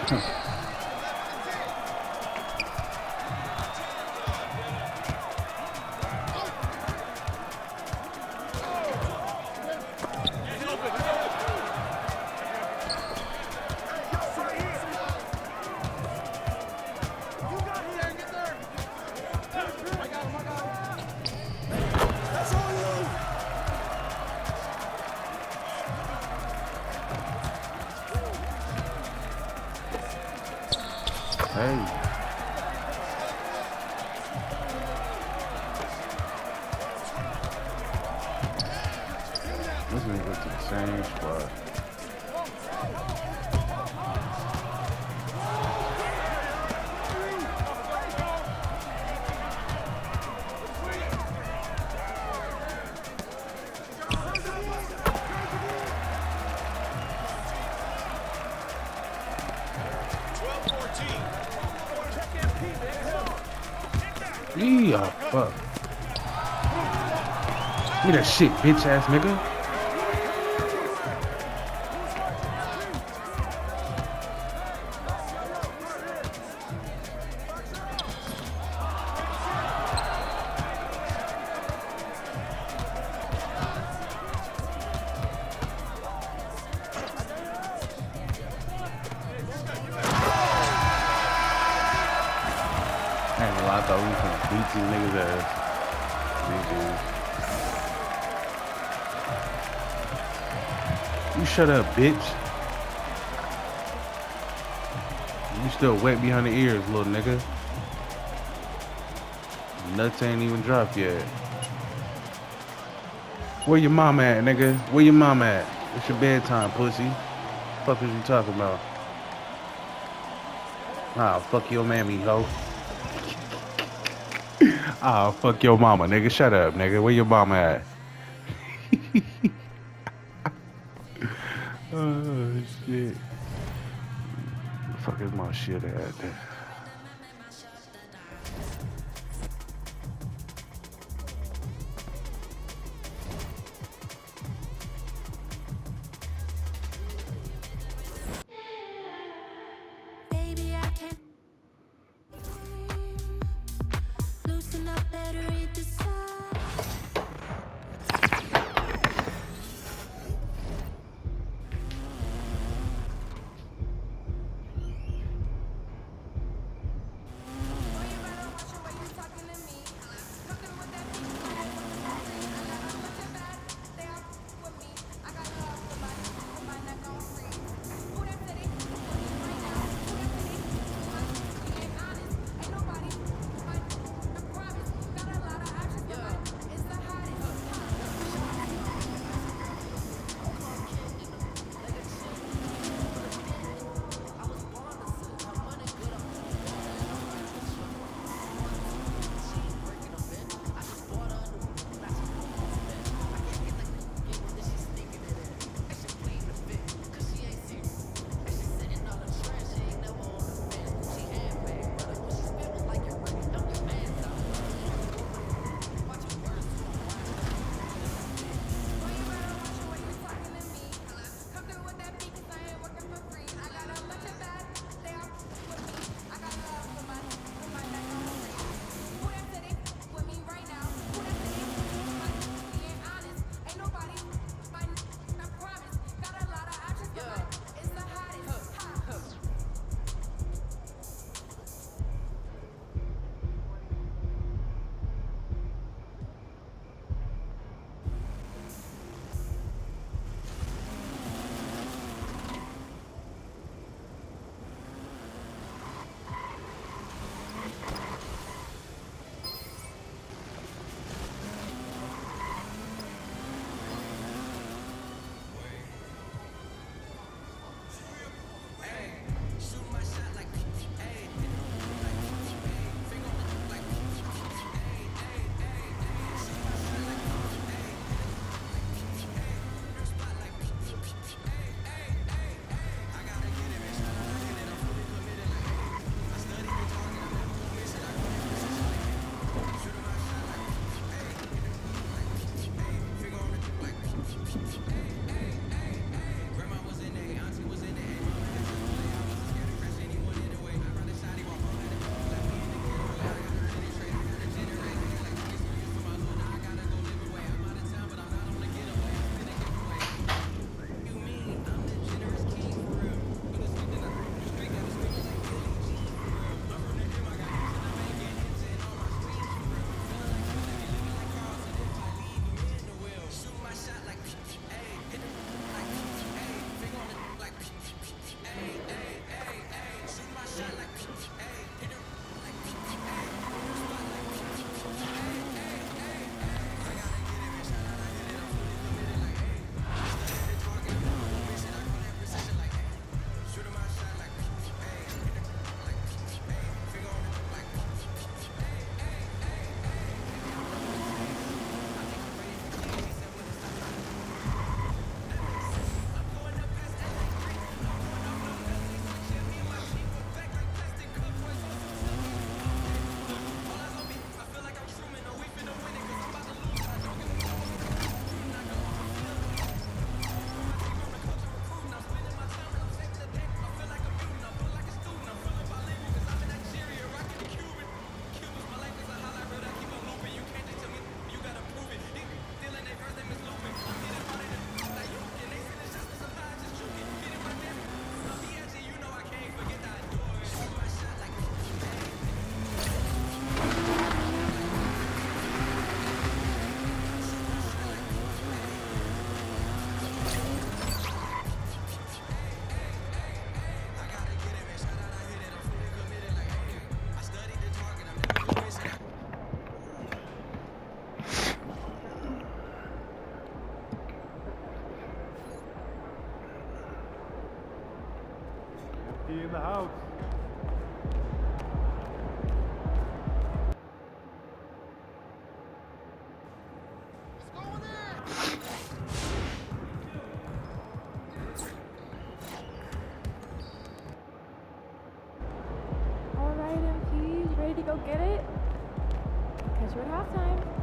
Hey. This nigga to the same spot. Yeah, fuck. Give me that shit, bitch ass nigga. I ain't gonna lie, I thought we was gonna beat these niggas ass. These dudes. You shut up, bitch. You still wet behind the ears, little nigga. Nuts ain't even dropped yet. Where your mom at, nigga? Where your mom at? It's your bedtime, pussy. Fuck is you talking about? Ah, fuck your mammy, hoe. Ah, fuck your mama, nigga. Shut up, nigga. Where your mama at? Oh, shit. The fuck is my shit at there? He in the house. All right, MP, you ready to go get it? Catch you at halftime.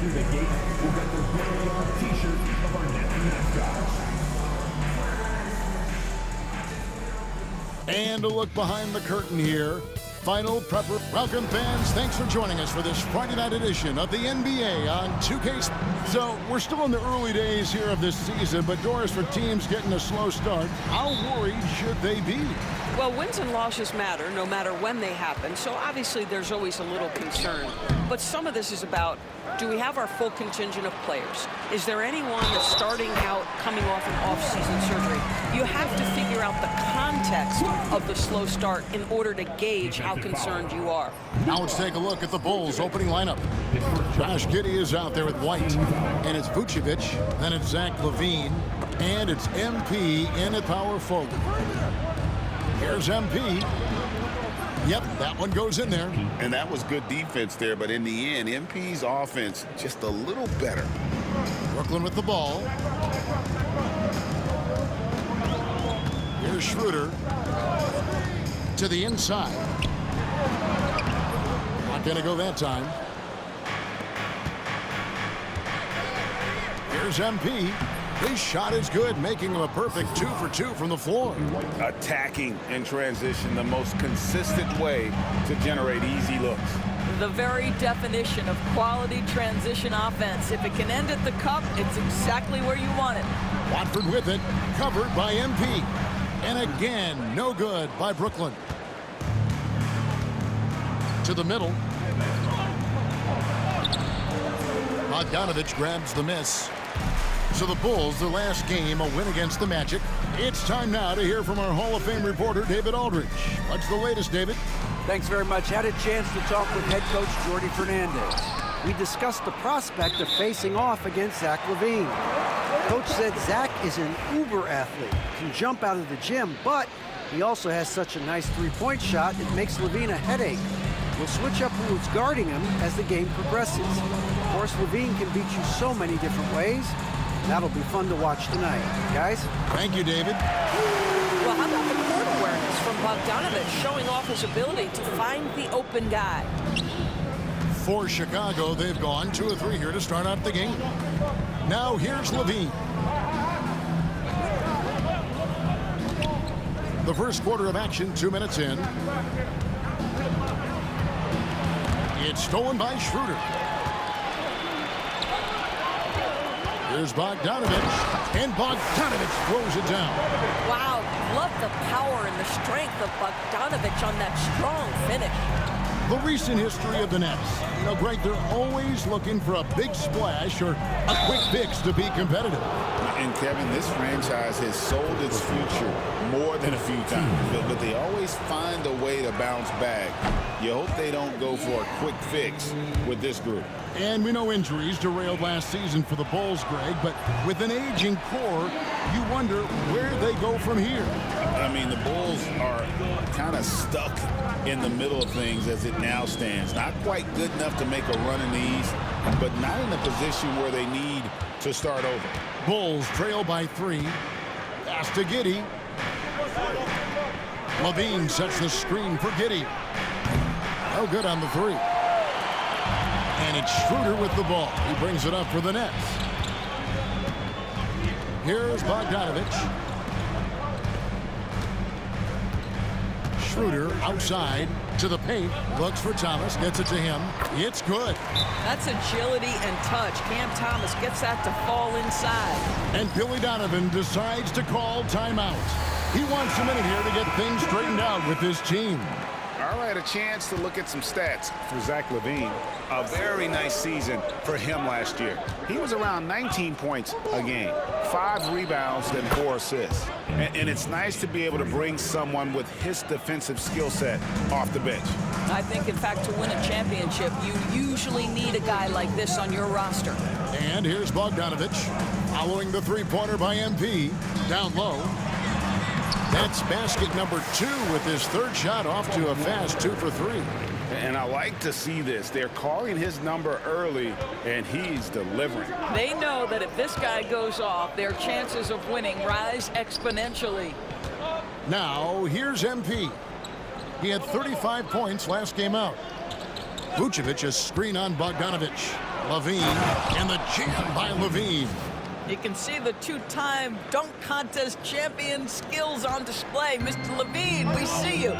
through the gate will get the big t-shirt of our Nets mascot. And a look behind the curtain here. Final prepper. Welcome, fans. Thanks for joining us for this Friday night edition of the NBA on 2K. So we're still in the early days here of this season, but Doris, for teams getting a slow start, how worried should they be? Well, wins and losses matter no matter when they happen, so obviously there's always a little concern. But some of this is about, do we have our full contingent of players? Is there anyone that's starting out coming off an off-season surgery? You have to figure out the context of the slow start in order to gauge how concerned you are. Now let's take a look at the Bulls' opening lineup. Josh Giddey is out there with White, and it's Vucevic, then it's Zach LaVine, and it's MP in at power forward. Here's MP. Yep, that one goes in there. And that was good defense there, but in the end, MP's offense just a little better. Brooklyn with the ball. Here's Schroeder to the inside. Not going to go that time. Here's MP. His shot is good, making him a perfect 2 for 2 from the floor. Attacking in transition, the most consistent way to generate easy looks. The very definition of quality transition offense. If it can end at the cup, it's exactly where you want it. Watford with it, covered by MP. And again, no good by Brooklyn. To the middle. Bogdanovich grabs the miss. So the Bulls, their last game, a win against the Magic. It's time now to hear from our Hall of Fame reporter, David Aldridge. What's the latest, David? Thanks very much. Had a chance to talk with head coach Jordi Fernandez. We discussed the prospect of facing off against Zach LaVine. Coach said Zach is an uber athlete, can jump out of the gym, but he also has such a nice three-point shot, it makes LaVine a headache. We'll switch up who's guarding him as the game progresses. Of course, LaVine can beat you so many different ways. That'll be fun to watch tonight. Guys? Thank you, David. Well, how about the court awareness from Bogdanovich showing off his ability to find the open guy? For Chicago, they've gone 2 of 3 here to start out the game. Now here's LaVine. The first quarter of action, 2 minutes in. It's stolen by Schroeder. Here's Bogdanovich, and Bogdanovich throws it down. Wow, love the power and the strength of Bogdanovich on that strong finish. The recent history of the Nets. You know, Greg, they're always looking for a big splash or a quick fix to be competitive. And Kevin, this franchise has sold its future more than a few times, but they always find a way to bounce back. You hope they don't go for a quick fix with this group. And we know injuries derailed last season for the Bulls, Greg, but with an aging core, you wonder where they go from here. I mean, the Bulls are kind of stuck in the middle of things as it now stands. Not quite good enough to make a run in the East, but not in a position where they need to start over. Bulls trail by 3. Pass to Giddey. LaVine sets the screen for Giddey. No good on the 3. And it's Schroeder with the ball. He brings it up for the Nets. Here's Bogdanovich. Schroeder outside to the paint. Looks for Thomas. Gets it to him. It's good. That's agility and touch. Cam Thomas gets that to fall inside. And Billy Donovan decides to call timeout. He wants a minute here to get things straightened out with his team. All right, a chance to look at some stats for Zach LaVine. A very nice season for him last year. He was around 19 points a game, 5 rebounds, and 4 assists. And it's nice to be able to bring someone with his defensive skill set off the bench. I think, in fact, to win a championship, you usually need a guy like this on your roster. And here's Bogdanovich following the three-pointer by MP. Down low. That's basket number 2 with his 3rd shot off to a fast 2 for 3. And I like to see this. They're calling his number early, and he's delivering. They know that if this guy goes off, their chances of winning rise exponentially. Now, here's MP. He had 35 points last game out. Vucevic a screen on Bogdanovich. Levine, and the jam by Levine. You can see the two-time dunk contest champion skills on display. Mr. Levine, we see you.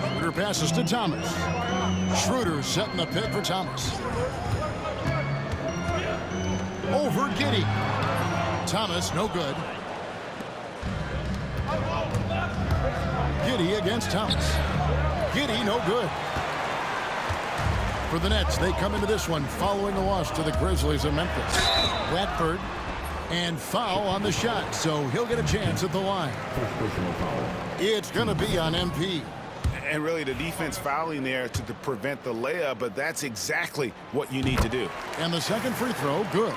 Schroeder passes to Thomas. Schroeder setting the pick for Thomas. Over Giddey. Thomas, no good. Giddey against Thomas. Giddey, no good. For the Nets, they come into this one following a loss to the Grizzlies of Memphis. Bradford, and foul on the shot, so he'll get a chance at the line. It's going to be on MP. And really, the defense fouling there to prevent the layup, but that's exactly what you need to do. And the second free throw, good.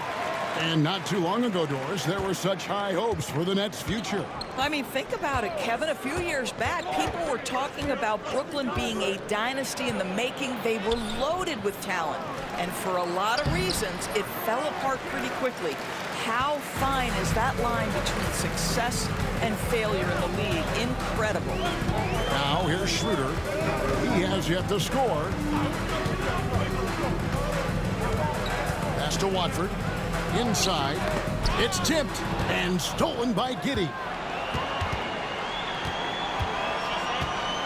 And not too long ago, Doris, there were such high hopes for the Nets' future. I mean, think about it, Kevin. A few years back, people were talking about Brooklyn being a dynasty in the making. They were loaded with talent. And for a lot of reasons, it fell apart pretty quickly. How fine is that line between success and failure in the league? Incredible. Now, here's Schroeder. He has yet to score. Pass to Watford. Inside. It's tipped and stolen by Giddey.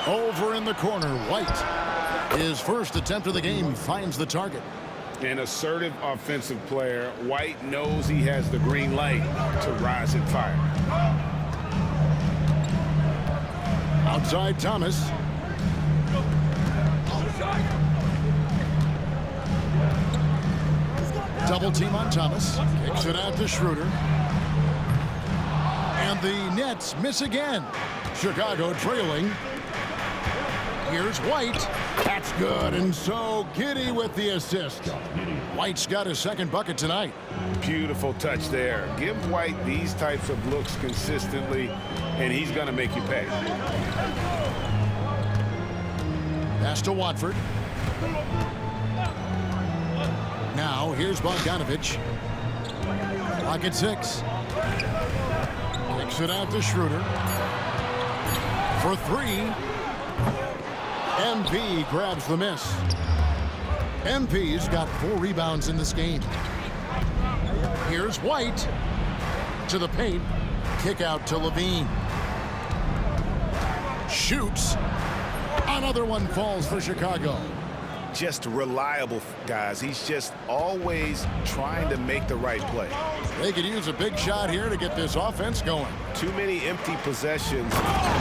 Over in the corner, White. His first attempt of the game finds the target. An assertive offensive player. White knows he has the green light to rise and fire. Outside Thomas. Double team on Thomas. Kicks it out to Schroeder. And the Nets miss again. Chicago trailing. Here's White. That's good. And so Giddey with the assist. White's got his second bucket tonight. Beautiful touch there. Give White these types of looks consistently, and he's going to make you pay. Pass to Watford. Now, here's Bogdanovich. Clock at 6. Kicks it out to Schroeder. For 3. MP grabs the miss. MP's got 4 rebounds in this game. Here's White. To the paint. Kick out to Levine. Shoots. Another one falls for Chicago. Just reliable, guys. He's just always trying to make the right play. They could use a big shot here to get this offense going. Too many empty possessions.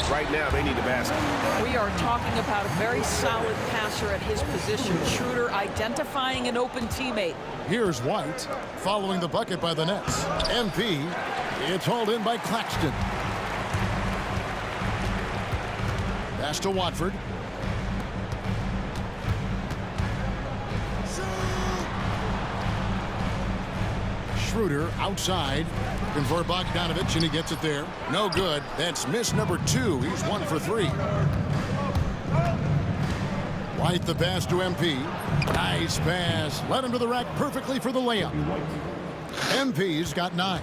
Right now, they need a basket. We are talking about a very solid passer at his position. Schroeder identifying an open teammate. Here's White following the bucket by the Nets. MP, it's hauled in by Claxton. Pass to Watford. Schroeder outside. Looking for Bogdanovich, and he gets it there. No good. That's miss number 2. He's 1 for 3. White the pass to MP. Nice pass. Led him to the rack perfectly for the layup. MP's got 9.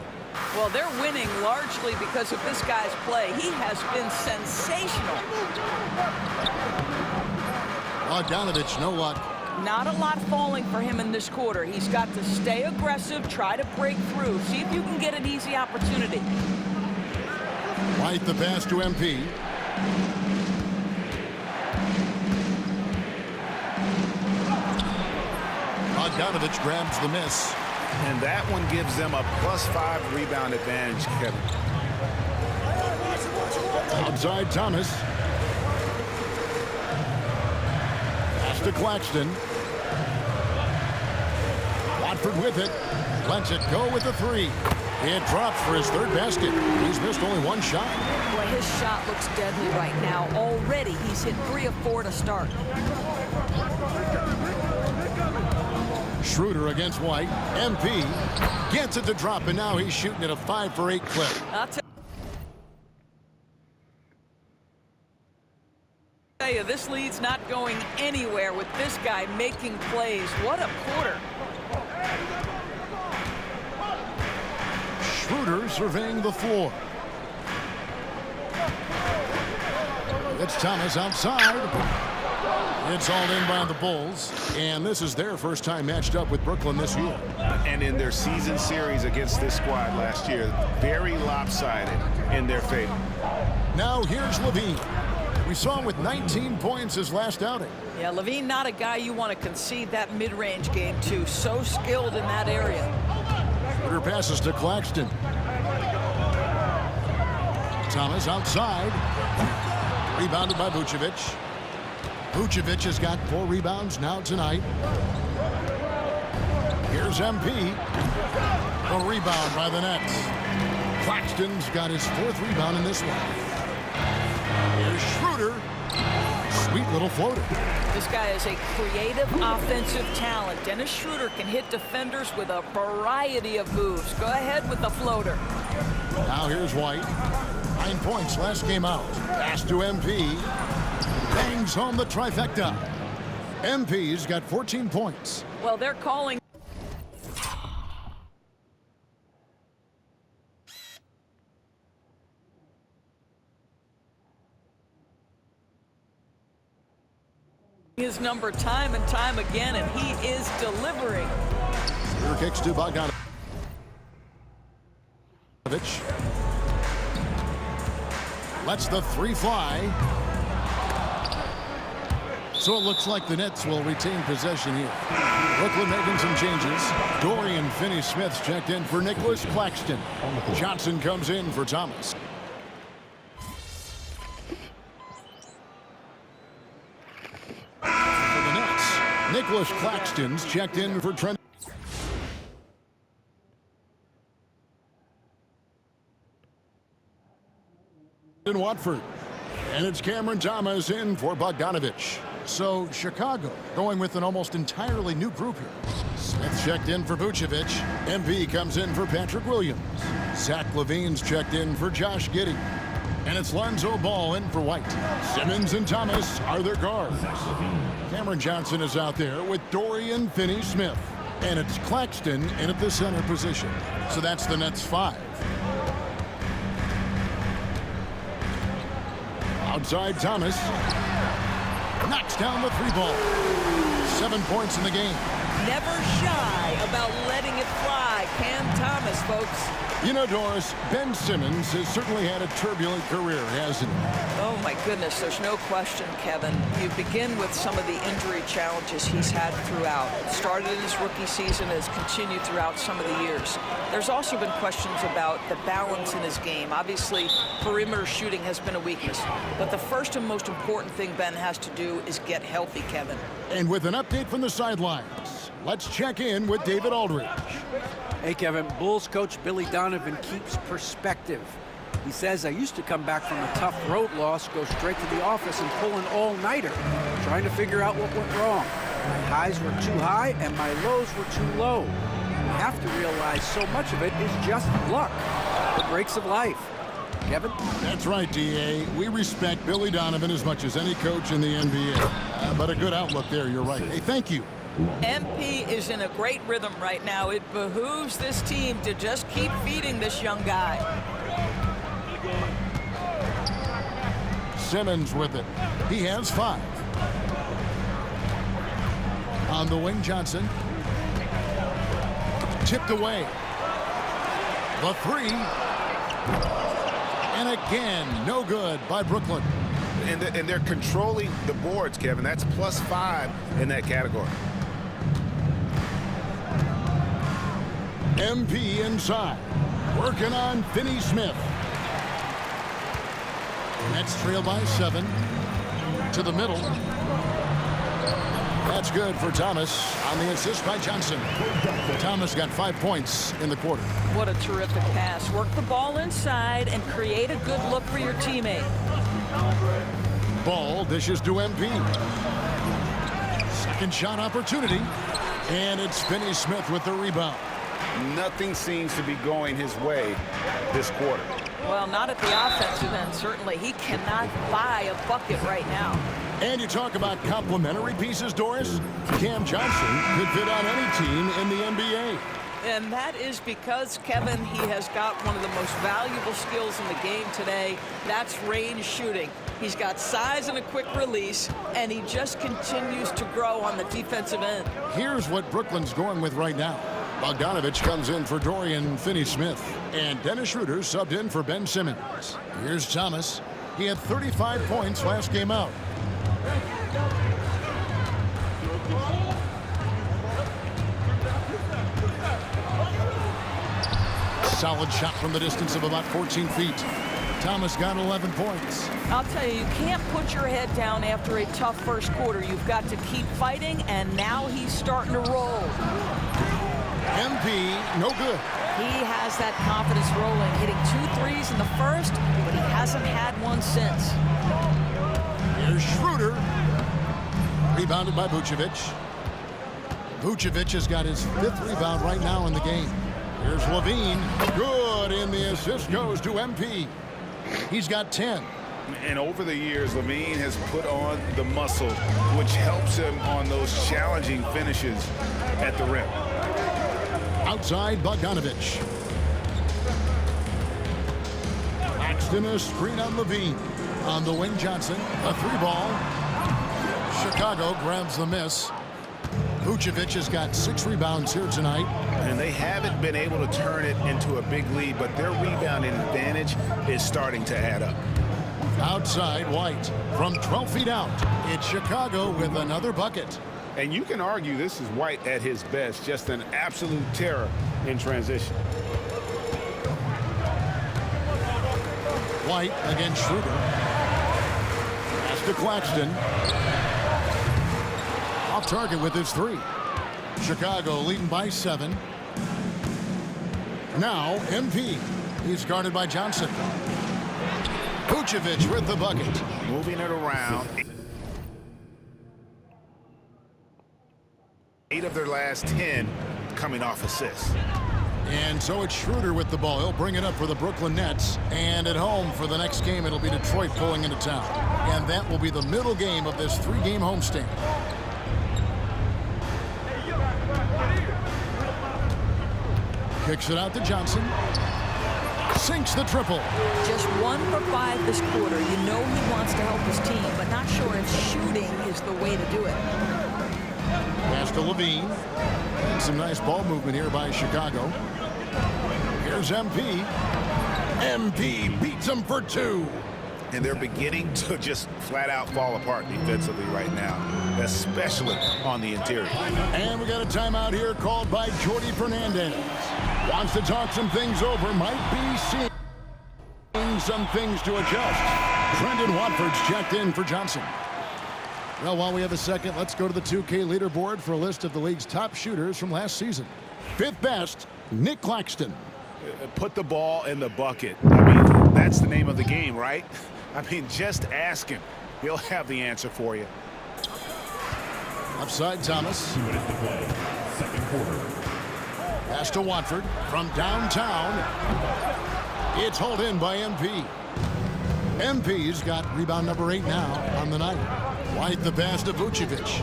Well, they're winning largely because of this guy's play. He has been sensational. Bogdanovich, no luck. Not a lot falling for him in this quarter. He's got to stay aggressive, try to break through, see if you can get an easy opportunity. White the pass to MP. Bogdanovich grabs the miss. And that one gives them a +5 rebound advantage, Kevin. Outside Thomas. Pass to Claxton. Watford with it. Lets it go with the 3. It drops for his 3rd basket. He's missed only 1 shot. Boy, his shot looks deadly right now. Already, he's hit 3 of 4 to start. Schroeder against White. MP gets it to drop, and now he's shooting at a 5 for 8 clip. I'll tell you, this lead's not going anywhere with this guy making plays. What a quarter. Schroeder surveying the floor. It's Thomas outside. It's all in by the Bulls, and this is their first time matched up with Brooklyn this year. And in their season series against this squad last year, very lopsided in their favor. Now here's Levine. We saw him with 19 points his last outing. Yeah, Levine not a guy you want to concede that mid-range game to. So skilled in that area. Schroeder passes to Claxton. Thomas outside. Rebounded by Vucevic. Vucevic has got 4 rebounds now tonight. Here's MP. A rebound by the Nets. Claxton's got his 4th rebound in this one. Here's Schroeder. Sweet little floater. This guy is a creative offensive talent. Dennis Schroeder can hit defenders with a variety of moves. Go ahead with the floater. Now here's White. 9 points last game out. Pass to MP. Bangs home the trifecta. MP's got 14 points. Well, they're calling his number time and time again, and he is delivering. Schroeder kicks to Bogdanovic. Lets the 3 fly. So it looks like the Nets will retain possession here. Brooklyn making some changes. Dorian Finney-Smith's checked in for Nicholas Claxton. Johnson comes in for Thomas. For the Nets, Nicholas Claxton's checked in for Trent Watford. And it's Cameron Thomas in for Bogdanovic. So Chicago going with an almost entirely new group here. Smith checked in for Vucevic. MP comes in for Patrick Williams. Zach LaVine's checked in for Josh Giddey. And it's Lonzo Ball in for White. Simmons and Thomas are their guards. Cameron Johnson is out there with Dorian Finney-Smith. And it's Claxton in at the center position. So that's the Nets 5. Outside Thomas. Knocks down the 3 ball. 7 points in the game. Never shy about letting it fly. Cam Thomas, folks. You know, Doris, Ben Simmons has certainly had a turbulent career, hasn't he? Oh, my goodness. There's no question, Kevin. You begin with some of the injury challenges he's had throughout. It started in his rookie season, has continued throughout some of the years. There's also been questions about the balance in his game. Obviously, perimeter shooting has been a weakness. But the first and most important thing Ben has to do is get healthy, Kevin. And with an update from the sidelines, let's check in with David Aldridge. Hey, Kevin, Bulls coach Billy Donovan keeps perspective. He says, I used to come back from a tough road loss, go straight to the office and pull an all-nighter, trying to figure out what went wrong. My highs were too high and my lows were too low. You have to realize so much of it is just luck, the breaks of life. Kevin? That's right, D.A. We respect Billy Donovan as much as any coach in the NBA. But a good outlook there, you're right. Hey, thank you. MP is in a great rhythm right now. It behooves this team to just keep feeding this young guy. Simmons with it. He has 5. On the wing, Johnson. Tipped away. The 3. And again, no good by Brooklyn. And they're controlling the boards, Kevin. That's +5 in that category. MP inside. Working on Finney-Smith. Nets trail by 7. To the middle. That's good for Thomas on the assist by Johnson. Thomas got 5 points in the quarter. What a terrific pass. Work the ball inside and create a good look for your teammate. Ball dishes to MP. Second shot opportunity. And it's Finney-Smith with the rebound. Nothing seems to be going his way this quarter. Well, not at the offensive end, certainly. He cannot buy a bucket right now. And you talk about complementary pieces, Doris. Cam Johnson could fit on any team in the NBA. And that is because, Kevin, he has got one of the most valuable skills in the game today. That's range shooting. He's got size and a quick release, and he just continues to grow on the defensive end. Here's what Brooklyn's going with right now. Bogdanovich comes in for Dorian Finney-Smith, and Dennis Schroeder subbed in for Ben Simmons. Here's Thomas. He had 35 points last game out. Solid shot from the distance of about 14 feet. Thomas got 11 points. I'll tell you, you can't put your head down after a tough first quarter. You've got to keep fighting, and now he's starting to roll. MP, no good. He has that confidence rolling, hitting 2 threes in the first, but he hasn't had one since. Here's Schroeder. Rebounded by Vucevic. Vucevic has got his 5th rebound right now in the game. Here's Levine. Good, and the assist goes to MP. He's got 10. And over the years, Levine has put on the muscle, which helps him on those challenging finishes at the rim. Outside, Bogdanovich. Claxton, a screen on Levine. On the wing, Johnson. A 3-ball. Chicago grabs the miss. Vucevic has got 6 rebounds here tonight. And they haven't been able to turn it into a big lead, but their rebounding advantage is starting to add up. Outside, White. From 12 feet out, it's Chicago with another bucket. And you can argue this is White at his best, just an absolute terror in transition. White against Schroeder. Pass to Claxton. Off target with his 3. Chicago leading by 7. Now MP. He's guarded by Johnson. Vucevic with the bucket. Moving it around. 8 of their last 10 coming off assists. And so it's Schroeder with the ball. He'll bring it up for the Brooklyn Nets. And at home for the next game, it'll be Detroit pulling into town. And that will be the middle game of this 3-game homestand. Kicks it out to Johnson. Sinks the triple. Just 1 for 5 this quarter. You know he wants to help his team, but not sure if shooting is the way to do it. Pass to Levine. And some nice ball movement here by Chicago. Here's MP. MP beats him for 2. And they're beginning to just flat out fall apart defensively right now, especially on the interior. And we got a timeout here called by Jordi Fernandez. Wants to talk some things over, might be seeing some things to adjust. Brendan Watford's checked in for Johnson. Well, while we have a second, let's go to the 2K leaderboard for a list of the league's top shooters from last season. 5th best, Nick Claxton. Put the ball in the bucket. I mean, that's the name of the game, right? I mean, just ask him. He'll have the answer for you. Upside Thomas. 2 minutes to play. Second quarter. Pass to Watford from downtown. It's hauled in by MP. MP's got rebound number 8 now on the night. White the pass to Vucevic.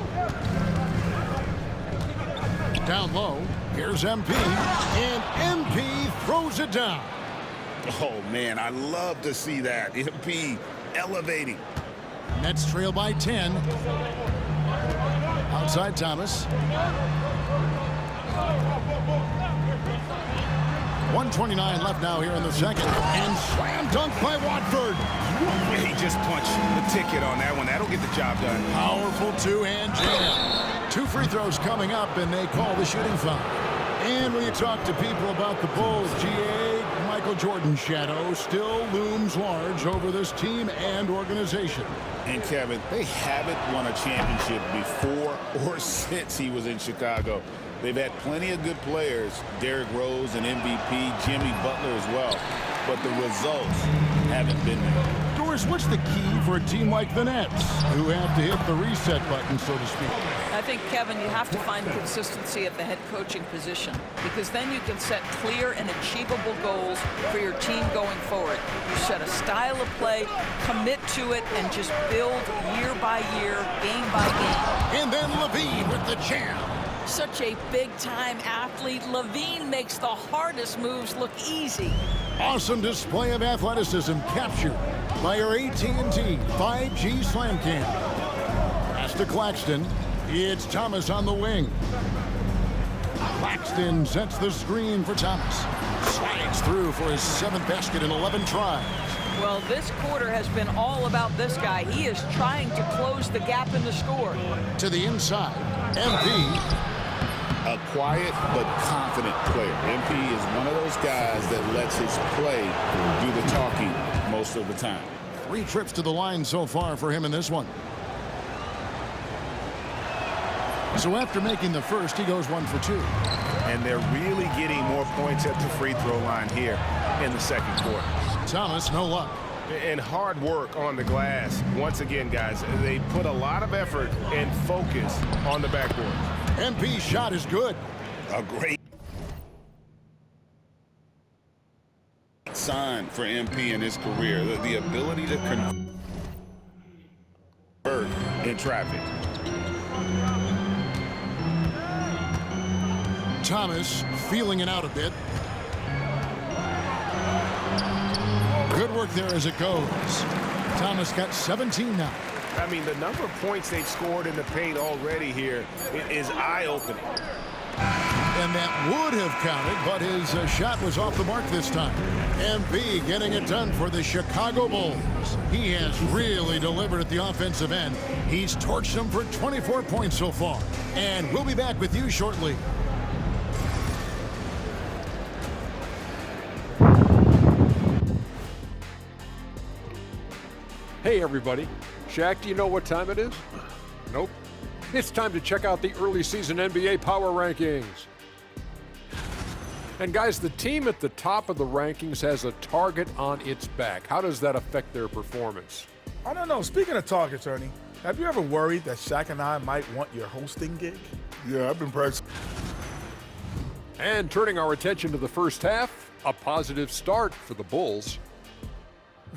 Down low. Here's MP. And MP throws it down. Oh, man, I love to see that. MP elevating. Nets trail by 10. Outside Thomas. 1:29 left now here in the second. And slam dunk by Watford. He just punched the ticket on that one. That'll get the job done. Powerful 2-hand jam. 2 free throws coming up, and they call the shooting foul. And when you talk to people about the Bulls, GA, Michael Jordan's shadow still looms large over this team and organization. And Kevin, they haven't won a championship before or since he was in Chicago. They've had plenty of good players, Derrick Rose and MVP, Jimmy Butler as well, but the results haven't been there. Doris, what's the key for a team like the Nets, who have to hit the reset button, so to speak? I think, Kevin, you have to find consistency at the head coaching position, because then you can set clear and achievable goals for your team going forward. You set a style of play, commit to it, and just build year by year, game by game. And then Levine with the jam. Such a big-time athlete, Levine makes the hardest moves look easy. Awesome display of athleticism captured by our AT&T 5G Slam Cam. Pass to Claxton. It's Thomas on the wing. Claxton sets the screen for Thomas. Slides through for his 7th basket in 11 tries. Well, this quarter has been all about this guy. He is trying to close the gap in the score. To the inside, MP. A quiet but confident player. MP is one of those guys that lets his play do the talking most of the time. 3 trips to the line so far for him in this one. So after making the first, he goes 1 for 2. And they're really getting more points at the free throw line here in the second quarter. Thomas, no luck. And hard work on the glass. Once again, guys, they put a lot of effort and focus on the backboard. MP's shot is good. A great sign for MP in his career. The ability to convert in traffic. Thomas feeling it out a bit. Good work there as it goes. Thomas got 17 now. I mean, the number of points they've scored in the paint already here is eye-opening. And that would have counted, but his shot was off the mark this time. MP getting it done for the Chicago Bulls. He has really delivered at the offensive end. He's torched them for 24 points so far. And we'll be back with you shortly. Hey everybody, Shaq, do you know what time it is? Nope. It's time to check out the early season NBA Power Rankings. And guys, the team at the top of the rankings has a target on its back. How does that affect their performance? I don't know. Speaking of targets, Ernie, have you ever worried that Shaq and I might want your hosting gig? Yeah, I've been practicing. And turning our attention to the first half, a positive start for the Bulls.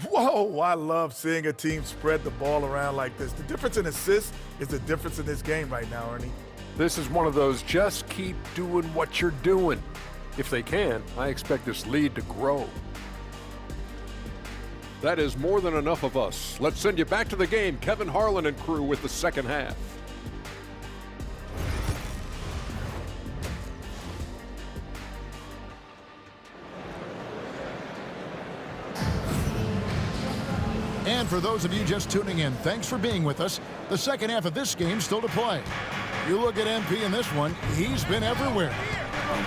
Whoa, I love seeing a team spread the ball around like this. The difference in assists is the difference in this game right now, Ernie. This is one of those just keep doing what you're doing. If they can, I expect this lead to grow. That is more than enough of us. Let's send you back to the game. Kevin Harlan and crew with the second half. And for those of you just tuning in, thanks for being with us. The second half of this game still to play. You look at MP in this one, he's been everywhere.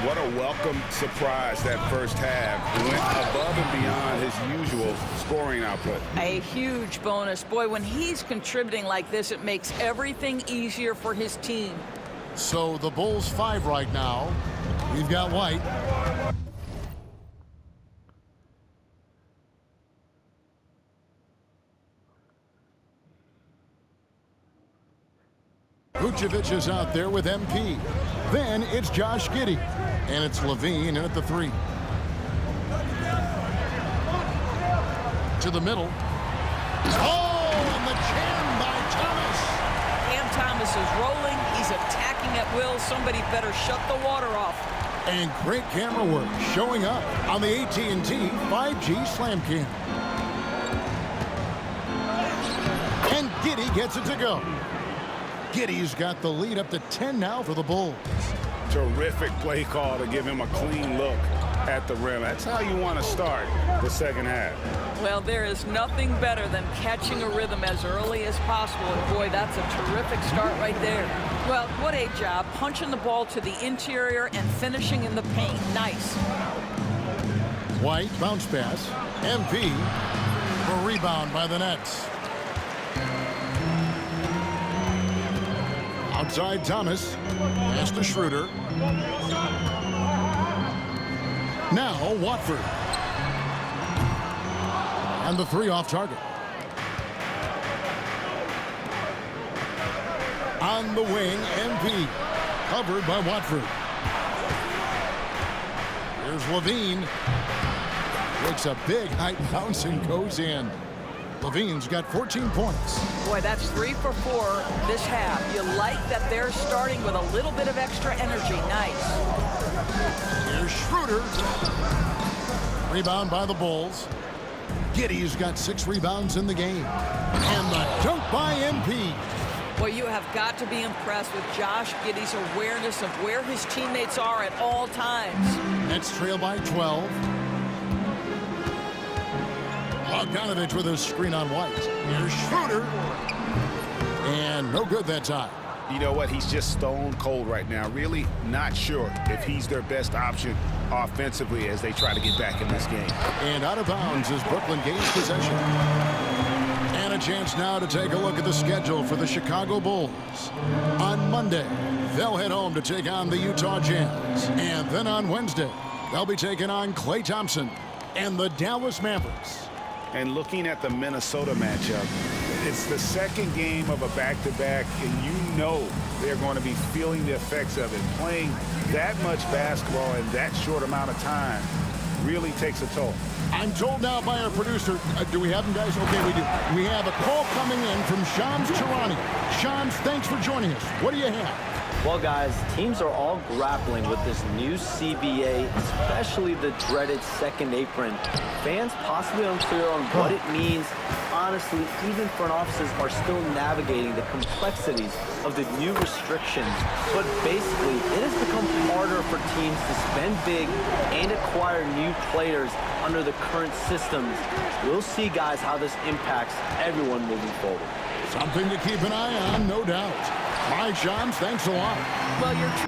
What a welcome surprise that first half. Went above and beyond his usual scoring output. A huge bonus. Boy, when he's contributing like this, it makes everything easier for his team. So the Bulls 5 right now. We've got White. Vucevic is out there with MP. Then it's Josh Giddey. And it's Levine in at the 3. To the middle. Oh, and the jam by Thomas. Cam Thomas is rolling. He's attacking at will. Somebody better shut the water off. And great camera work showing up on the AT&T 5G Slam Cam. And Giddey gets it to go. Giddey's got the lead up to 10 now for the Bulls. Terrific play call to give him a clean look at the rim. That's how you want to start the second half. Well, there is nothing better than catching a rhythm as early as possible. And boy, that's a terrific start right there. Well, what a job punching the ball to the interior and finishing in the paint. Nice. White bounce pass. MP for rebound by the Nets. Outside Thomas. Pass to Schroeder. Now Watford. And the 3 off target. On the wing, MP. Covered by Watford. Here's Levine. Takes a big height bounce and goes in. Levine's got 14 points. Boy, that's 3 for 4 this half. You like that they're starting with a little bit of extra energy. Nice. Here's Schroeder. Rebound by the Bulls. Giddey's got 6 rebounds in the game. And the dunk by MP. Well, you have got to be impressed with Josh Giddey's awareness of where his teammates are at all times. Nets trail by 12. Bogdanovich with a screen on White. Here's Schroeder. And no good that time. You know what? He's just stone cold right now. Really not sure if he's their best option offensively as they try to get back in this game. And out of bounds as Brooklyn gains possession. And a chance now to take a look at the schedule for the Chicago Bulls. On Monday, they'll head home to take on the Utah Jazz. And then on Wednesday, they'll be taking on Klay Thompson and the Dallas Mavericks. And looking at the Minnesota matchup, it's the second game of a back-to-back, and you know they're going to be feeling the effects of it. Playing that much basketball in that short amount of time really takes a toll. I'm told now by our producer, do we have him, guys? Okay, we do. We have a call coming in from Shams Charania. Shams, thanks for joining us. What do you have? Well, guys, teams are all grappling with this new CBA, especially the dreaded second apron. Fans possibly unclear on what it means. Honestly, even front offices are still navigating the complexities of the new restrictions. But basically, it has become harder for teams to spend big and acquire new players under the current systems. We'll see, guys, how this impacts everyone moving forward. Something to keep an eye on, no doubt. Bye, Shams. Thanks a lot. Well, you're...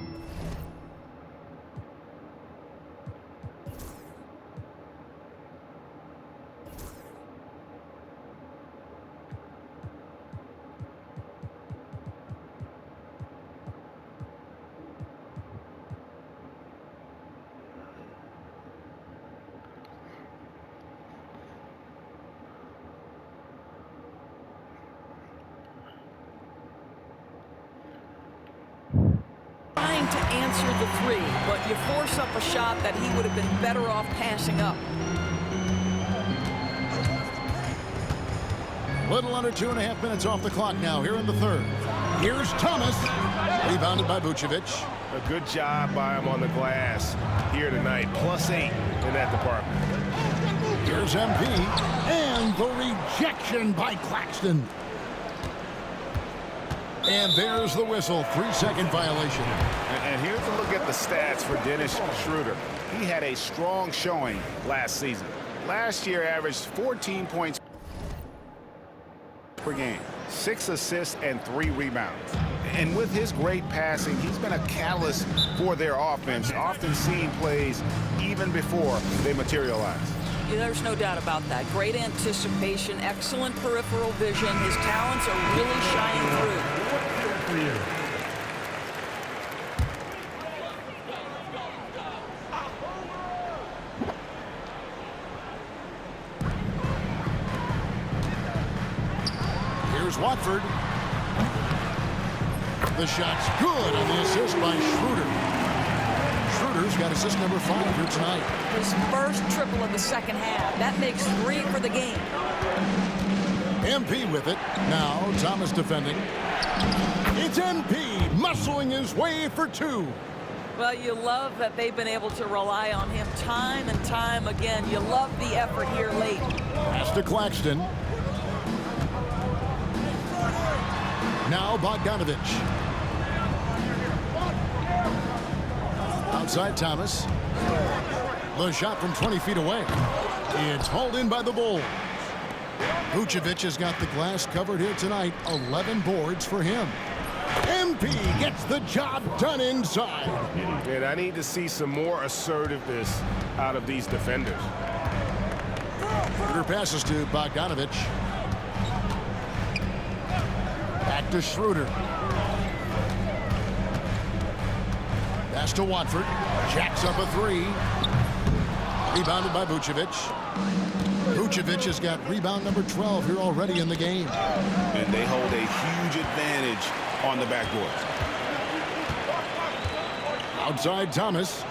trying to answer the three, but you force up a shot that he would have been better off passing up. Little under 2.5 minutes off the clock now here in the third. Here's Thomas. Rebounded by Vucevic. A good job by him on the glass here tonight. +8 in that department. Here's MP. And the rejection by Claxton. And there's the whistle. 3-second violation. And here's a look at the stats for Dennis Schroeder. He had a strong showing last season. Last year averaged 14 points per game, 6 assists and 3 rebounds. And with his great passing, he's been a catalyst for their offense, often seeing plays even before they materialize. Yeah, there's no doubt about that. Great anticipation, excellent peripheral vision. His talents are really shining through. Here's Watford. The shot's good on the assist by Schroeder. Schroeder's got assist number 5 here tonight. His first triple of the second half. That makes 3 for the game. MP with it. Now Thomas defending. It's MP muscling his way for 2. Well, you love that they've been able to rely on him time and time again. You love the effort here late. Pass to Claxton. Now Bogdanovich. Outside Thomas. The shot from 20 feet away. It's hauled in by the Bulls. Vucevic has got the glass covered here tonight. 11 boards for him. MP gets the job done inside. And I need to see some more assertiveness out of these defenders. Schroeder passes to Bogdanovich. Back to Schroeder. Pass to Watford. Jacks up a 3. Rebounded by Vucevic. Vucevic has got rebound number 12 here already in the game. And they hold a huge advantage on the backboard. Outside Thomas.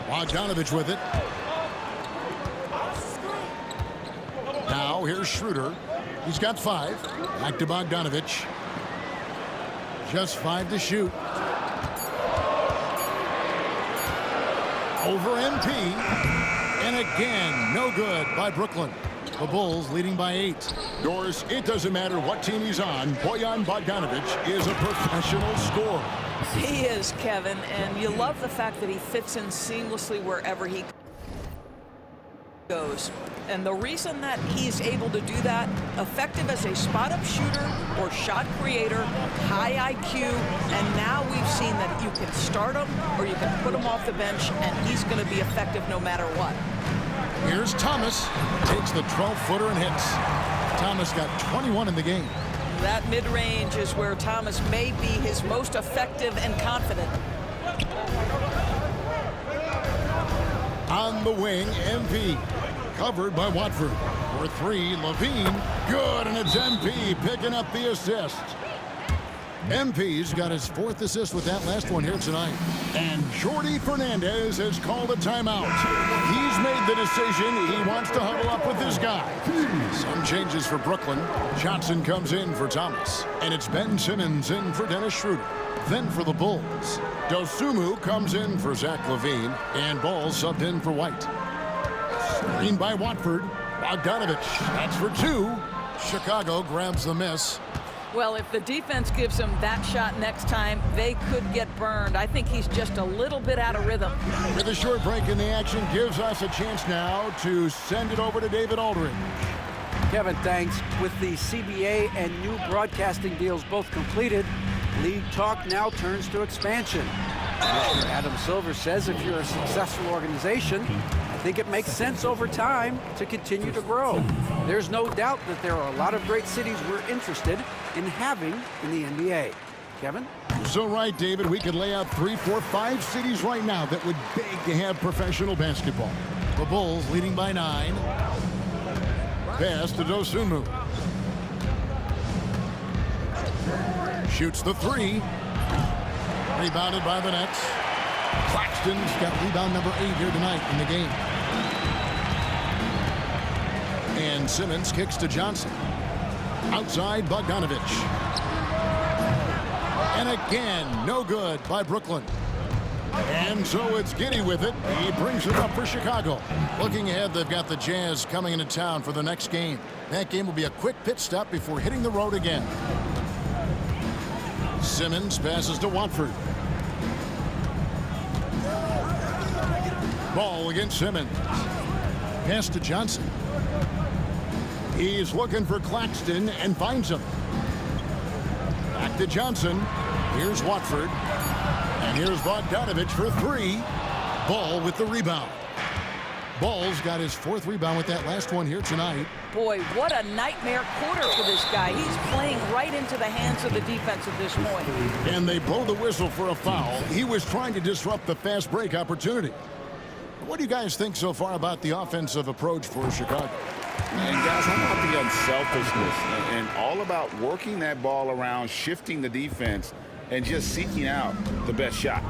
Bogdanovich with it. Now here's Schroeder. He's got 5. Back to Bogdanovich. Just 5 to shoot. Over MP. And again, no good by Brooklyn. The Bulls leading by 8. Doris, it doesn't matter what team he's on. Bojan Bogdanovich is a professional scorer. He is, Kevin, and you love the fact that he fits in seamlessly wherever he goes. And the reason that he's able to do that, effective as a spot-up shooter or shot creator, high IQ, and now we've seen that you can start him or you can put him off the bench, and he's going to be effective no matter what. Here's Thomas. Takes the 12-footer and hits. Thomas got 21 in the game. That mid-range is where Thomas may be his most effective and confident. On the wing, MP. Covered by Watford. For 3, Levine. Good, and it's MP picking up the assist. MP's got his 4th assist with that last one here tonight. And Jordi Fernandez has called a timeout. He's made the decision. He wants to huddle up with his guy. Some changes for Brooklyn. Johnson comes in for Thomas. And it's Ben Simmons in for Dennis Schroeder. Then for the Bulls, Dosunmu comes in for Zach LaVine. And Ball subbed in for White. Screen by Watford. Bogdanovich. That's for 2. Chicago grabs the miss. Well, if the defense gives him that shot next time, they could get burned. I think he's just a little bit out of rhythm. With a short break in the action, gives us a chance now to send it over to David Aldridge. Kevin, thanks. With the CBA and new broadcasting deals both completed, league talk now turns to expansion. Commissioner Adam Silver says if you're a successful organization, I think it makes sense over time to continue to grow. There's no doubt that there are a lot of great cities we're interested in having in the NBA. Kevin? So right, David, we could lay out 3, 4, 5 cities right now that would beg to have professional basketball. The Bulls leading by 9. Pass to Dosunmu. Shoots the 3. Rebounded by the Nets. Claxton's got rebound number 8 here tonight in the game. And Simmons kicks to Johnson. Outside, Bogdanovich. And again, no good by Brooklyn. And so it's Giddey with it. He brings it up for Chicago. Looking ahead, they've got the Jazz coming into town for the next game. That game will be a quick pit stop before hitting the road again. Simmons passes to Watford. Ball against Simmons. Pass to Johnson. He's looking for Claxton and finds him. Back to Johnson. Here's Watford. And here's Bogdanovich for 3. Ball with the rebound. Ball's got his 4th rebound with that last one here tonight. Boy, what a nightmare quarter for this guy. He's playing right into the hands of the defense at this point. And they blow the whistle for a foul. He was trying to disrupt the fast break opportunity. What do you guys think so far about the offensive approach for Chicago? And guys, I'm about the unselfishness and all about working that ball around, shifting the defense, and just seeking out the best shot.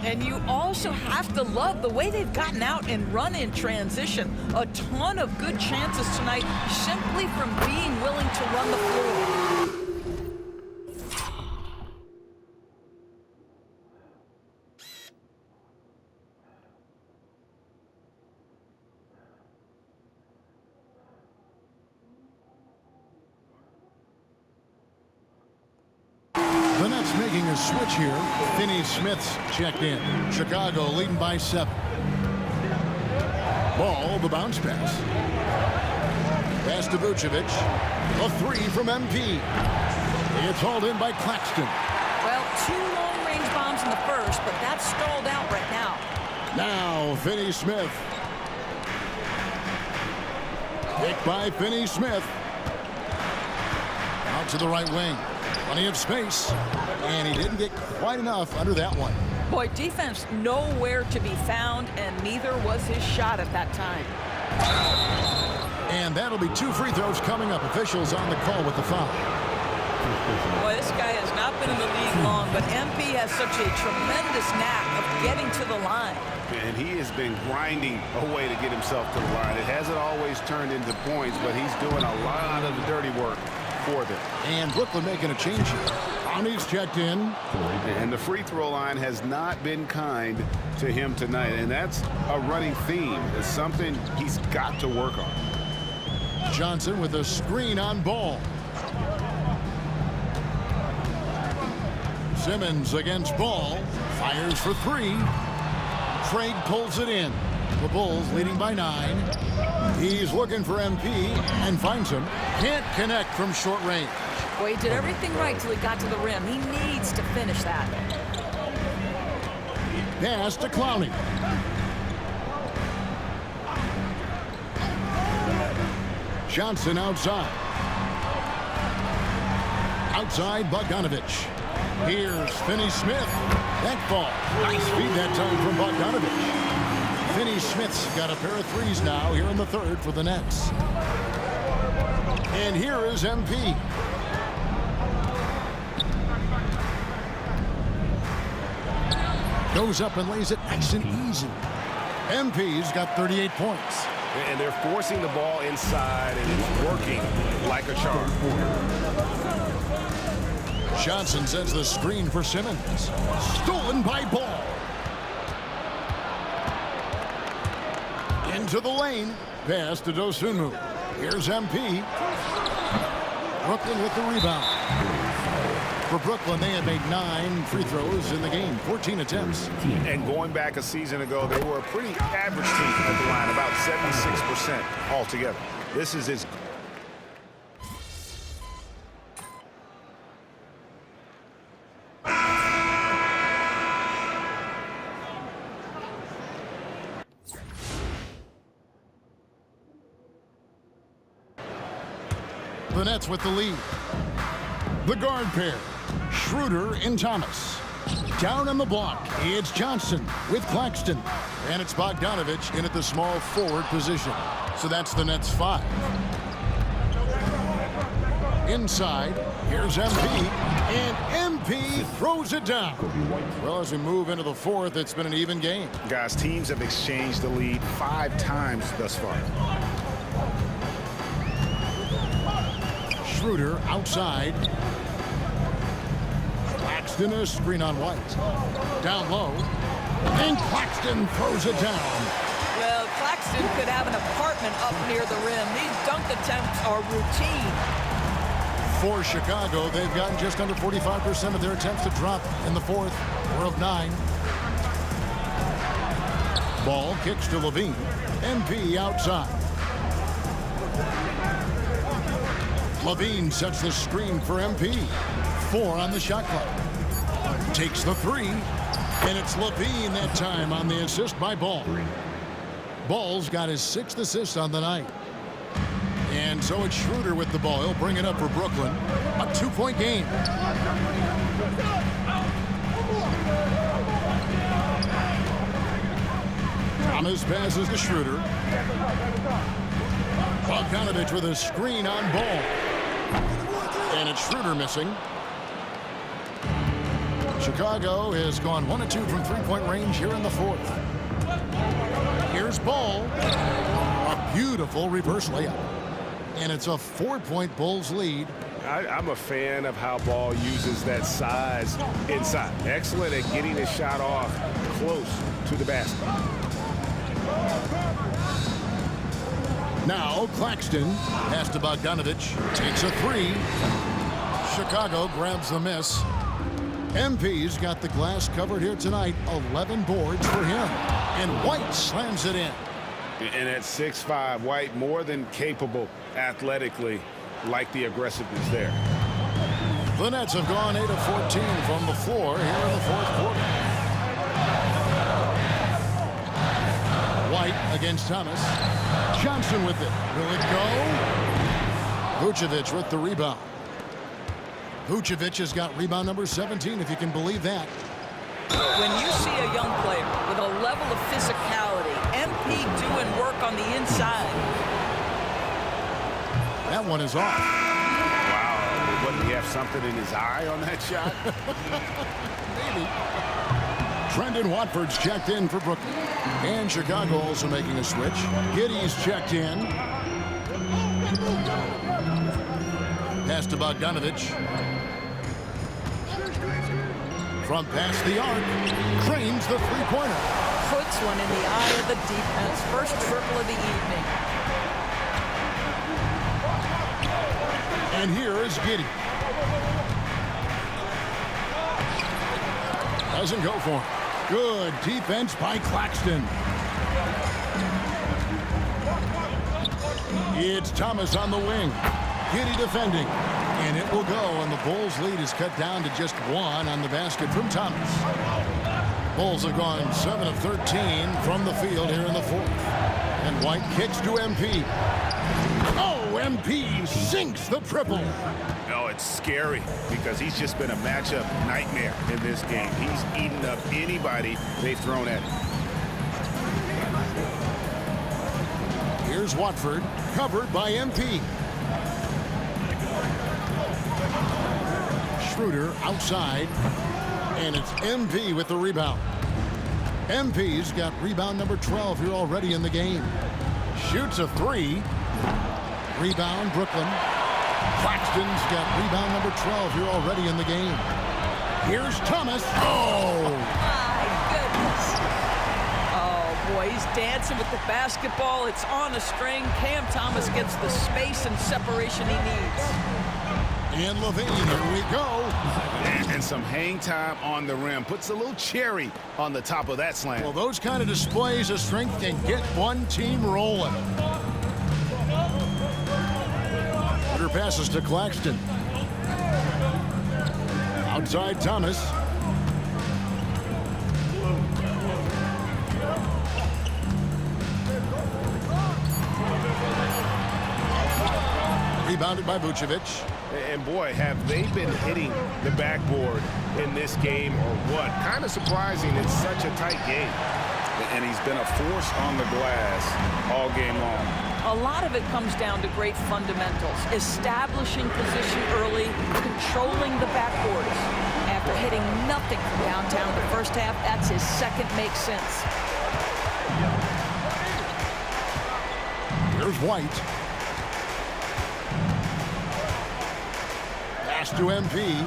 And you also have to love the way they've gotten out and run in transition. A ton of good chances tonight simply from being willing to run the floor. The Nets making a switch here. Finney Smith's checked in. Chicago leading by 7. Ball, the bounce pass. Pass to Vucevic. A 3 from MP. It's hauled in by Claxton. Well, 2 long-range bombs in the first, but that's stalled out right now. Now, Finney Smith. Picked by Finney Smith. Out to the right wing. Plenty of space, and he didn't get quite enough under that one. Boy, defense nowhere to be found, and neither was his shot at that time. And that'll be 2 free throws coming up. Officials on the call with the foul. Boy, this guy has not been in the league long, but MP has such a tremendous knack of getting to the line. And he has been grinding a way to get himself to the line. It hasn't always turned into points, but he's doing a lot of the dirty work for them. And Brooklyn making a change here. Brownie's checked in. And the free throw line has not been kind to him tonight, and that's a running theme. It's something he's got to work on. Johnson with a screen on Ball. Simmons against Ball. Fires for three. Craig pulls it in. The Bulls leading by 9. He's looking for MP and finds him. Can't connect from short range. Boy, he did everything right till he got to the rim. He needs to finish that. Pass to Clowney. Johnson outside. Outside Bogdanovich. Here's Finney-Smith. That ball. Nice feed that time from Bogdanovich. Finney-Smith's got a pair of threes now here in the third for the Nets. And here is MP. Goes up and lays it nice and easy. MP's got 38 points. And they're forcing the ball inside, and it's working like a charm. Johnson sends the screen for Simmons. Stolen by Ball. Into the lane. Pass to Dosunmu. Here's MP. Brooklyn with the rebound. For Brooklyn, they had made 9 free throws in the game, 14 attempts. And going back a season ago, they were a pretty average team at the line, about 76% altogether. This is his. The Nets with the lead. The guard pair, Schroeder and Thomas. Down on the block, it's Johnson with Claxton. And it's Bogdanovich in at the small forward position. So that's the Nets 5. Inside, here's MP. And MP throws it down. Well, as we move into the fourth, it's been an even game. Guys, teams have exchanged the lead 5 times thus far. Schroeder outside. Claxton a screen on White. Down low. And Claxton throws it down. Well, Claxton could have an apartment up near the rim. These dunk attempts are routine. For Chicago, they've gotten just under 45% of their attempts to drop in the fourth. 4 of 9. Ball kicks to Levine. MP outside. Levine sets the screen for MP. 4 on the shot clock. Takes the 3. And it's Levine that time on the assist by Ball. Ball's got his 6th assist on the night. And so it's Schroeder with the ball. He'll bring it up for Brooklyn. A 2-point game. Thomas passes to Schroeder. Bogdanovich with a screen on Ball. And it's Schroeder missing. Chicago has gone 1 of 2 from 3-point range here in the fourth. Here's Ball. A beautiful reverse layup. And it's a 4-point Bulls lead. I'm a fan of how Ball uses that size inside. Excellent at getting his shot off close to the basket. Now Claxton pass to Bogdanovich. Takes a 3. Chicago grabs the miss. MP's got the glass covered here tonight. 11 boards for him. And White slams it in. And at 6'5", White more than capable athletically, like the aggressiveness there. The Nets have gone 8 of 14 from the floor here in the fourth quarter. White against Thomas. Johnson with it. Will it go? Vucevic with the rebound. Vucevic has got rebound number 17, if you can believe that. When you see a young player with a level of physicality, MP doing work on the inside. That one is off. Wow, he wasn't he have something in his eye on that shot? Maybe. Trendon Watford's checked in for Brooklyn. And Chicago also making a switch. Giddey's checked in. Pass to Bogdanovich. From past the arc. Cranes the three-pointer. Puts one in the eye of the defense. First triple of the evening. And here is Giddey. Doesn't go for it. Good defense by Claxton. It's Thomas on the wing. Giddey defending. And it will go, and the Bulls' lead is cut down to just 1 on the basket from Thomas. Bulls have gone 7 of 13 from the field here in the fourth. And White kicks to MP. Oh, MP sinks the triple. No, it's scary because he's just been a matchup nightmare in this game. He's eaten up anybody they've thrown at him. Here's Watford, covered by MP. Schroeder outside, and it's MP with the rebound. MP's got rebound number 12 here already in the game. Shoots a 3. Rebound, Brooklyn. Claxton's got rebound number 12 here already in the game. Here's Thomas. Oh! My goodness. Oh, boy, he's dancing with the basketball. It's on a string. Cam Thomas gets the space and separation he needs. And Levine, here we go. And some hang time on the rim. Puts a little cherry on the top of that slam. Well, those kind of displays of strength can get one team rolling. Passes to Claxton. Outside Thomas. Rebounded by Vucevic. And boy, have they been hitting the backboard in this game or what? Kind of surprising. It's such a tight game. And he's been a force on the glass all game long. A lot of it comes down to great fundamentals. Establishing position early, controlling the backboards. After hitting nothing from downtown the first half, that's his second make sense. Here's White. Pass to MP.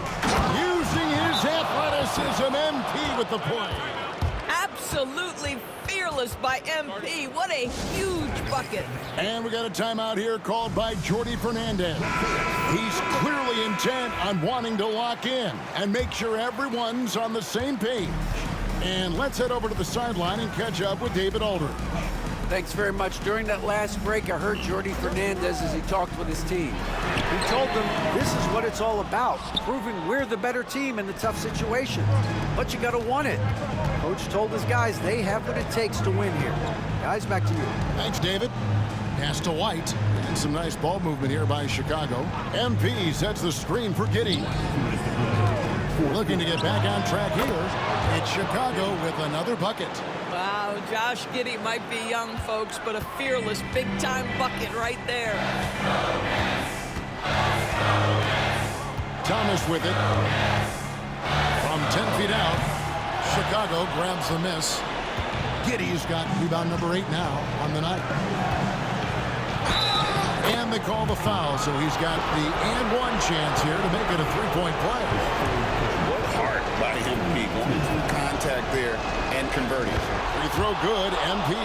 Using his athleticism, MP with the play. Absolutely fearless by MP. What a huge bucket. And we got a timeout here called by Jordi Fernandez. He's clearly intent on wanting to lock in and make sure everyone's on the same page. And let's head over to the sideline and catch up with David Aldridge. Thanks very much. During that last break, I heard Jordi Fernandez as he talked with his team. He told them this is what it's all about, proving we're the better team in the tough situations. But you got to want it. Coach told his guys they have what it takes to win here. Guys, back to you. Thanks, David. Pass to White. And some nice ball movement here by Chicago. MP sets the screen for Giddey. Looking to get back on track here. It's Chicago with another bucket. Wow, Josh Giddey might be young, folks, but a fearless big-time bucket right there. Thomas with it. From 10 feet out, Chicago grabs the miss. Giddey's got rebound number 8 now on the night. And they call the foul, so he's got the and-one chance here to make it a three-point play. What heart by him, going through contact there and converting. Free throw good, MP.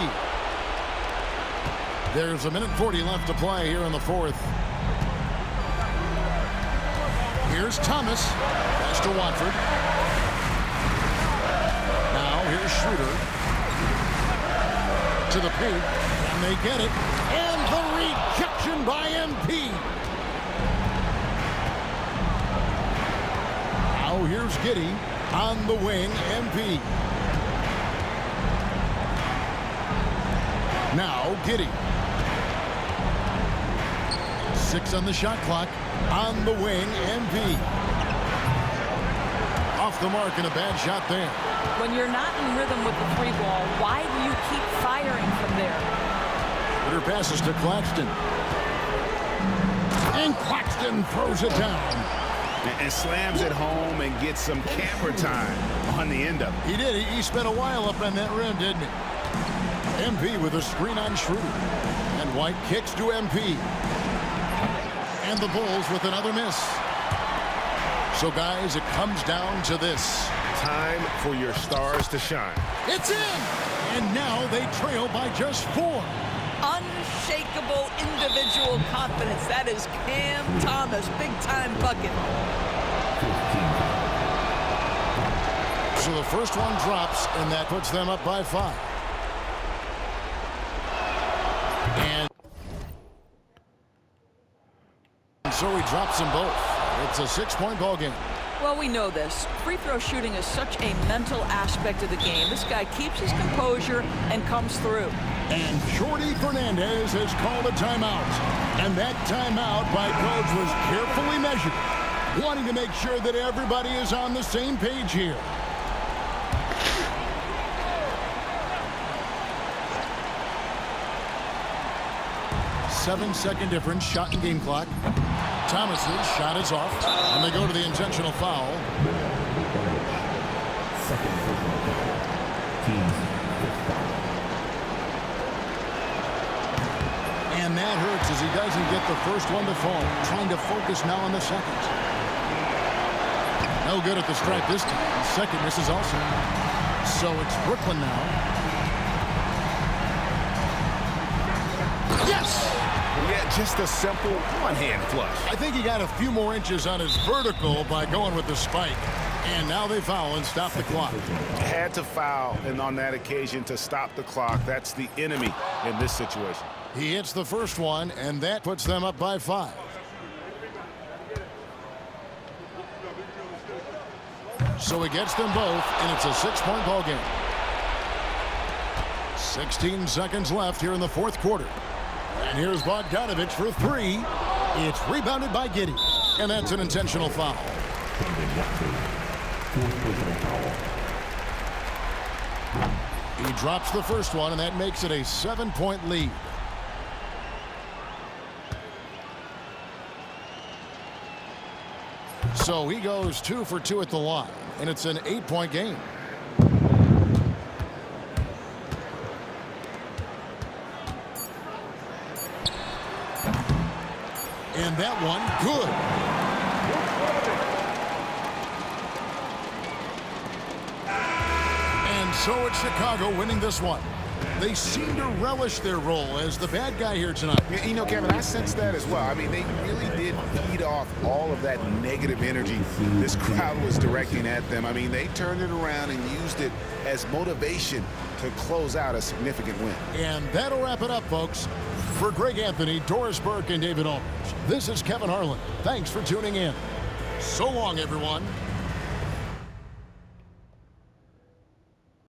There's 1:40 left to play here in the fourth. Here's Thomas. Pass to Watford. Now here's Schroeder. To the paint. And they get it. And the rejection by MP. Now here's Giddey on the wing, MP. Now Giddey. 6 on the shot clock. On the wing, MP. Off the mark and a bad shot there. When you're not in rhythm with the three ball, why do you keep firing from there? Her passes to Claxton. And Claxton throws it down. and slams it home and gets some camera time on the end of it. He did. He spent a while up on that rim, didn't he? MP with a screen on Schroeder. And White kicks to MP. And the Bulls with another miss. So, guys, it comes down to this. Time for your stars to shine. It's in! And now they trail by just 4. Unshakable individual confidence. That is Cam Thomas, big-time bucket. So the first one drops, and that puts them up by 5. And so he drops them both. It's a 6-point ball game. Well, we know this. Free throw shooting is such a mental aspect of the game. This guy keeps his composure and comes through. And Jordi Fernandez has called a timeout. And that timeout by Coach was carefully measured, wanting to make sure that everybody is on the same page here. Seven-second difference, shot and game clock. Thomas's shot is off, and they go to the intentional foul. And that hurts as he doesn't get the first one to fall. Trying to focus now on the second. No good at the stripe this time. Second misses also. So it's Brooklyn now. Yes! Yeah, just a simple one-hand flush. I think he got a few more inches on his vertical by going with the spike. And now they foul and stop the clock. Had to foul, and on that occasion to stop the clock. That's the enemy in this situation. He hits the first one, and that puts them up by 5. So he gets them both, and it's a 6-point ball game. 16 seconds left here in the fourth quarter. And here's Bogdanović for 3. It's rebounded by Giddey. And that's an intentional foul. He drops the first one, and that makes it a 7-point lead. So he goes 2 for 2 at the line, and it's an 8-point game. And that one, good. And so it's Chicago winning this one. They seem to relish their role as the bad guy here tonight. You know, Kevin, I sense that as well. I mean, they really did feed off all of that negative energy this crowd was directing at them. I mean, they turned it around and used it as motivation to close out a significant win. And that'll wrap it up, folks. For Greg Anthony, Doris Burke, and David Aldridge, this is Kevin Harlan. Thanks for tuning in. So long, everyone.